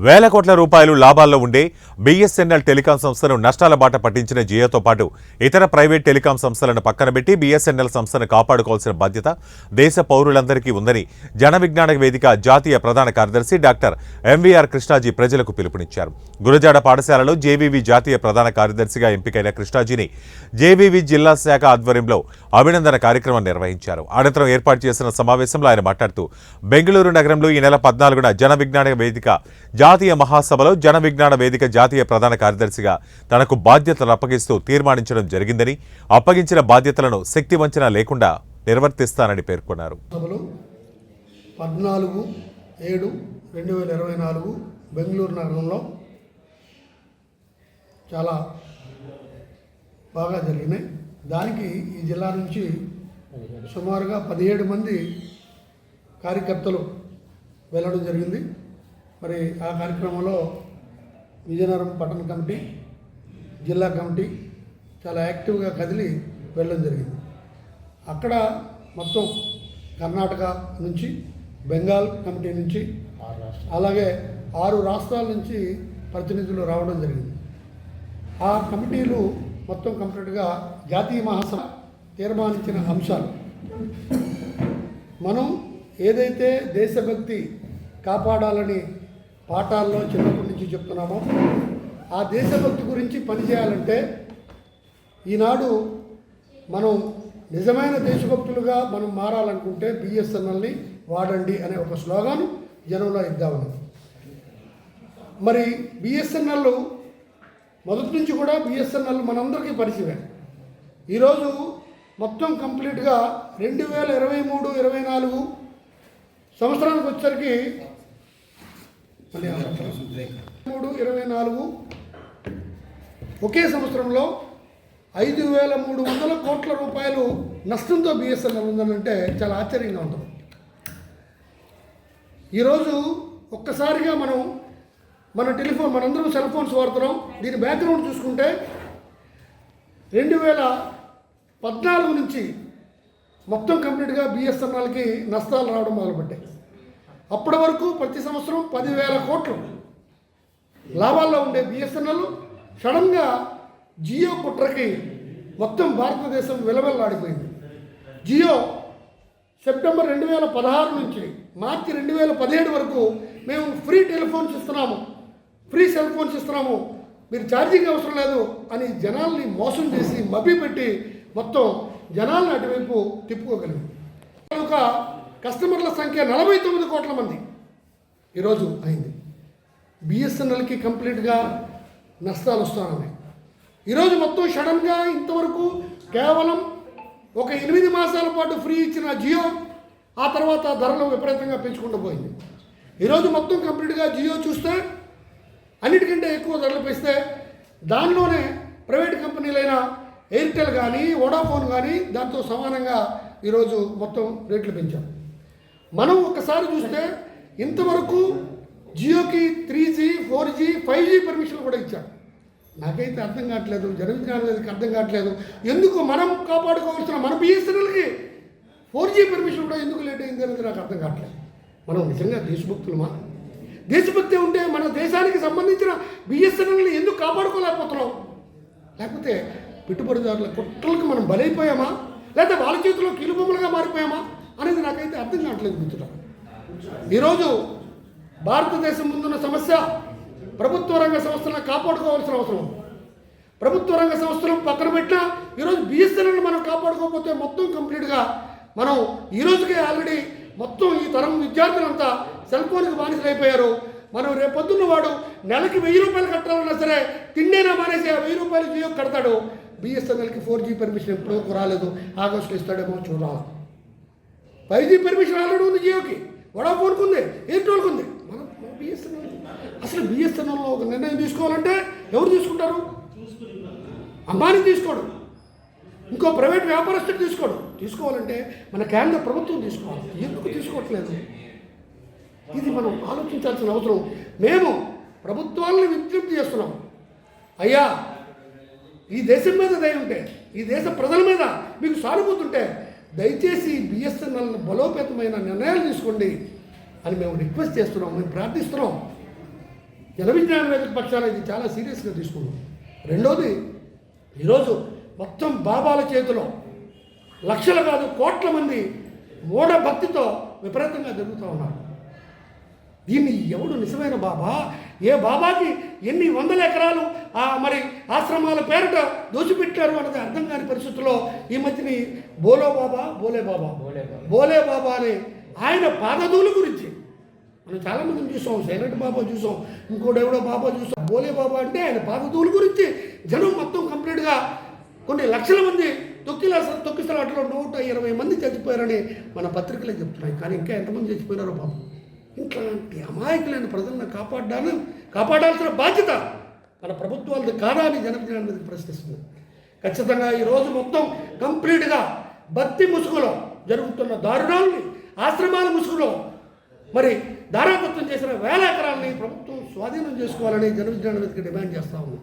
వేల కోట్ల రూపాయలు లాభాల్లో ఉండే బీఎస్ఎన్ఎల్ టెలికాం సంస్థను నష్టాల బాట పట్టించిన జియోతో పాటు ఇతర ప్రైవేట్ టెలికాం సంస్థలను పక్కనబెట్టి బీఎస్ఎన్ఎల్ సంస్థను కాపాడుకోవాల్సిన బాధ్యత దేశ పౌరులందరికీ ఉందని జన విజ్ఞాన వేదిక జాతీయ ప్రధాన కార్యదర్శి డాక్టర్ ఎంవీఆర్ కృష్ణాజీ ప్రజలకు పిలుపునిచ్చారు. గురజాడ పాఠశాలలో జేవీవీ జాతీయ ప్రధాన కార్యదర్శిగా ఎంపికైన కృష్ణాజీని జేవీవీ జిల్లా శాఖ ఆధ్వర్యంలో అభినందన కార్యక్రమం నిర్వహించారు. అనంతరం ఏర్పాటు చేసిన సమావేశంలో ఆయన మాట్లాడుతూ బెంగళూరు నగరంలో ఈ నెల 14న జన విజ్ఞాన వేదిక జాతీయ మహాసభలో జన విజ్ఞాన వేదిక జాతీయ ప్రధాన కార్యదర్శిగా తనకు బాధ్యతలు అప్పగిస్తూ తీర్మానించడం జరిగిందని, అప్పగించిన బాధ్యతలను శక్తివంచన లేకుండా నిర్వర్తిస్తానని పేర్కొన్నారు. 14/7/2024 బెంగళూరు నగరంలో చాలా బాగా జరిగినాయి. దానికి ఈ జిల్లా నుంచి సుమారుగా 17 మంది కార్యకర్తలు వెళ్ళడం జరిగింది. మరి ఆ కార్యక్రమంలో విజయనగరం పట్టణ కమిటీ, జిల్లా కమిటీ చాలా యాక్టివ్గా కదిలి వెళ్ళడం జరిగింది. అక్కడ మొత్తం కర్ణాటక నుంచి, బెంగాల్ కమిటీ నుంచి, అలాగే 6 రాష్ట్రాల నుంచి ప్రతినిధులు రావడం జరిగింది. ఆ కమిటీలు మొత్తం కంప్లీట్గా జాతీయ మహాసభ తీర్మానించిన అంశాలు, మనం ఏదైతే దేశభక్తి కాపాడాలని పాఠాల్లో చిన్నప్పటి నుంచి చెప్తున్నామో, ఆ దేశభక్తి గురించి పనిచేయాలంటే ఈనాడు మనం నిజమైన దేశభక్తులుగా మనం మారాలనుకుంటే బిఎస్ఎన్ఎల్ని వాడండి అనే ఒక స్లోగాను జనంలో ఇద్దామని. మరి బిఎస్ఎన్ఎల్ మొదటి నుంచి కూడా బిఎస్ఎన్ఎల్ మనందరికీ పరిచయం. ఈరోజు మొత్తం కంప్లీట్గా 2023-24 సంవత్సరానికి వచ్చేసరికి 23-24 ఒకే సంవత్సరంలో 5,300 కోట్ల రూపాయలు నష్టంతో బిఎస్ఎన్ఎల్ ఉందనంటే చాలా ఆశ్చర్యంగా ఉంటుంది. ఈరోజు ఒక్కసారిగా మన టెలిఫోన్, మనందరం సెల్ ఫోన్స్ వాడుతున్నాం. దీని బ్యాక్గ్రౌండ్ చూసుకుంటే 2014 నుంచి మొత్తం కంప్లీట్గా బిఎస్ఎన్ఎల్కి నష్టాలు రావడం మొదలుపెట్టాయి. అప్పటి వరకు ప్రతి సంవత్సరం 10,000 కోట్లు లాభాల్లో ఉండే బిఎస్ఎన్ఎల్ సడన్గా జియో కుట్రకి మొత్తం భారతదేశం విలవెల్లాడిపోయింది. జియో సెప్టెంబర్ 2016 నుంచి మార్చి 2017 వరకు మేము ఫ్రీ టెలిఫోన్స్ ఇస్తున్నాము, ఫ్రీ సెల్ ఫోన్స్ ఇస్తున్నాము, మీరు ఛార్జింగ్ అవసరం లేదు అని జనాల్ని మోసం చేసి మభ్యపెట్టి మొత్తం జనాలను అటువైపు తిప్పుకోగలిగింది. ఒక కస్టమర్ల సంఖ్య 49 కోట్ల మంది ఈరోజు అయింది. బిఎస్ఎన్ఎల్కి కంప్లీట్గా నష్టాలు వస్తున్నాయి. ఈరోజు మొత్తం సడన్గా ఇంతవరకు కేవలం ఒక 8 మాసాల పాటు ఫ్రీ ఇచ్చిన జియో ఆ తర్వాత ధరలు విపరీతంగా పెంచుకుంటూ పోయింది. ఈరోజు మొత్తం కంప్లీట్గా జియో చూస్తే అన్నిటికంటే ఎక్కువ ధరలు పెంచితే దానిలోనే ప్రైవేట్ కంపెనీలైన ఎయిర్టెల్ కానీ, వోడాఫోన్ కానీ దాంతో సమానంగా ఈరోజు మొత్తం రేట్లు పెంచాం. మనం ఒక్కసారి చూస్తే ఇంతవరకు జియోకి 3G, 4G, 5G పర్మిషన్ కూడా ఇచ్చాడు. నాకైతే అర్థం కావట్లేదు, జన విజ్ఞాన వేదికకి అర్థం కావట్లేదు. ఎందుకు మనం కాపాడుకోవాల్సిన మన బిఎస్ఎన్ఎల్కి 4G పర్మిషన్ కూడా ఎందుకు లేట్ అయింది అనేది నాకు అర్థం కావట్లేదు. మనం నిజంగా దేశభక్తులమా? దేశభక్తి ఉంటే మన దేశానికి సంబంధించిన బిఎస్ఎన్ఎల్ని ఎందుకు కాపాడుకోలేకపోతున్నాం? లేకపోతే పెట్టుబడిదారుల కుట్రలకు మనం బలైపోయామా, లేదా వాళ్ళ చేతిలో కీలుబొమ్మలుగా మారిపోయామా అనేది నాకైతే అర్థం కావట్లేదు మిత్రులారా. ఈరోజు భారతదేశం ముందున్న సమస్య ప్రభుత్వ రంగ సంస్థలను కాపాడుకోవాల్సిన అవసరం ఉంది. ప్రభుత్వ రంగ సంస్థలు పక్కన పెట్టినా ఈరోజు బిఎస్ఎన్ఎల్ని మనం కాపాడుకోకపోతే మొత్తం కంప్లీట్గా మనం ఈరోజుకే ఆల్రెడీ మొత్తం ఈ తరం విద్యార్థులంతా సెల్ ఫోన్కి బానిసలు అయిపోయారు. మనం రేపొద్దున్న వాడు నెలకి 1,000 రూపాయలు కట్టాలన్నా సరే తిండేనా మానేసి 1,000 రూపాయలు జియో కడతాడు. బిఎస్ఎన్ఎల్కి 4G పర్మిషన్ ఎప్పుడో రాలేదు, ఆగస్టులో ఇస్తాడేమో చూడాలి. 5G పర్మిషన్ ఆల్రెడీ ఉంది జియోకి, వడాఫోన్కి ఉంది, ఎయిర్టెల్కి ఉంది. మన బిఎస్ఎన్ఎల్ అసలు బిఎస్ఎన్ఎల్లో ఒక నిర్ణయం తీసుకోవాలంటే ఎవరు తీసుకుంటారు? అంబానీ తీసుకోడు, ఇంకో ప్రైవేట్ వ్యాపారస్తుడు తీసుకోవాలంటే మన కేంద్ర ప్రభుత్వం తీసుకోవాలి. ఎందుకు తీసుకోవట్లేదు? ఇది మనం ఆలోచించాల్సిన అవసరం. మేము ప్రభుత్వాలను విజ్ఞప్తి చేస్తున్నాం, అయ్యా ఈ దేశం మీద దయ ఉంటే, ఈ దేశ ప్రజల మీద మీకు సానుభూతి ఉంటే దయచేసి బిఎస్ఎన్ఎల్ బలోపేతమైన నిర్ణయాలు తీసుకోండి అని మేము రిక్వెస్ట్ చేస్తున్నాం, మేము ప్రార్థిస్తున్నాం. జన విజ్ఞాన వేదిక పక్షాన ఇది చాలా సీరియస్గా తీసుకున్నాం. రెండోది, ఈరోజు మొత్తం బాబాల చేతిలో లక్షలు కాదు కోట్ల మంది మూఢ భక్తితో విపరీతంగా జరుగుతూ ఉన్నారు. దీన్ని ఎవడు నిజమైన బాబా, ఏ బాబాకి ఎన్ని వందల ఎకరాలు మరి ఆశ్రమాల పేరిట దోచిపెట్టారు అన్నది అర్థం కాని పరిస్థితుల్లో ఈ మధ్యని బోలో బాబా బోలే బాబా అని ఆయన పాదధూళి గురించి మనం చాలామందిని చూసాం. సైలెంట్ బాబా చూసాం, ఇంకోటి ఎవడో బాబా చూసాం. బోలే బాబా అంటే ఆయన పాదధూళి గురించి జనం మొత్తం కంప్లీట్గా కొన్ని లక్షల మంది తొక్కిసలాటలో 120 మంది చచ్చిపోయారని మన పత్రికలే చెప్తున్నాయి. కానీ ఇంకా ఎంతమంది చచ్చిపోయినారో బాబు. ఇట్లాంటి అమాయకులైన ప్రజలను కాపాడాల్సిన బాధ్యత మన ప్రభుత్వాలది కాదా అని జనవిజ్ఞానం మీద ప్రశ్నిస్తుంది. ఖచ్చితంగా ఈరోజు మొత్తం కంప్లీట్గా భక్తి ముసుగులో జరుగుతున్న దారుణాలని, ఆశ్రమాల ముసుగులో మరి దారాదత్తం చేసిన వేల ఎకరాలని ప్రభుత్వం స్వాధీనం చేసుకోవాలని జనవిజ్ఞానం మీద డిమాండ్ చేస్తా ఉంది.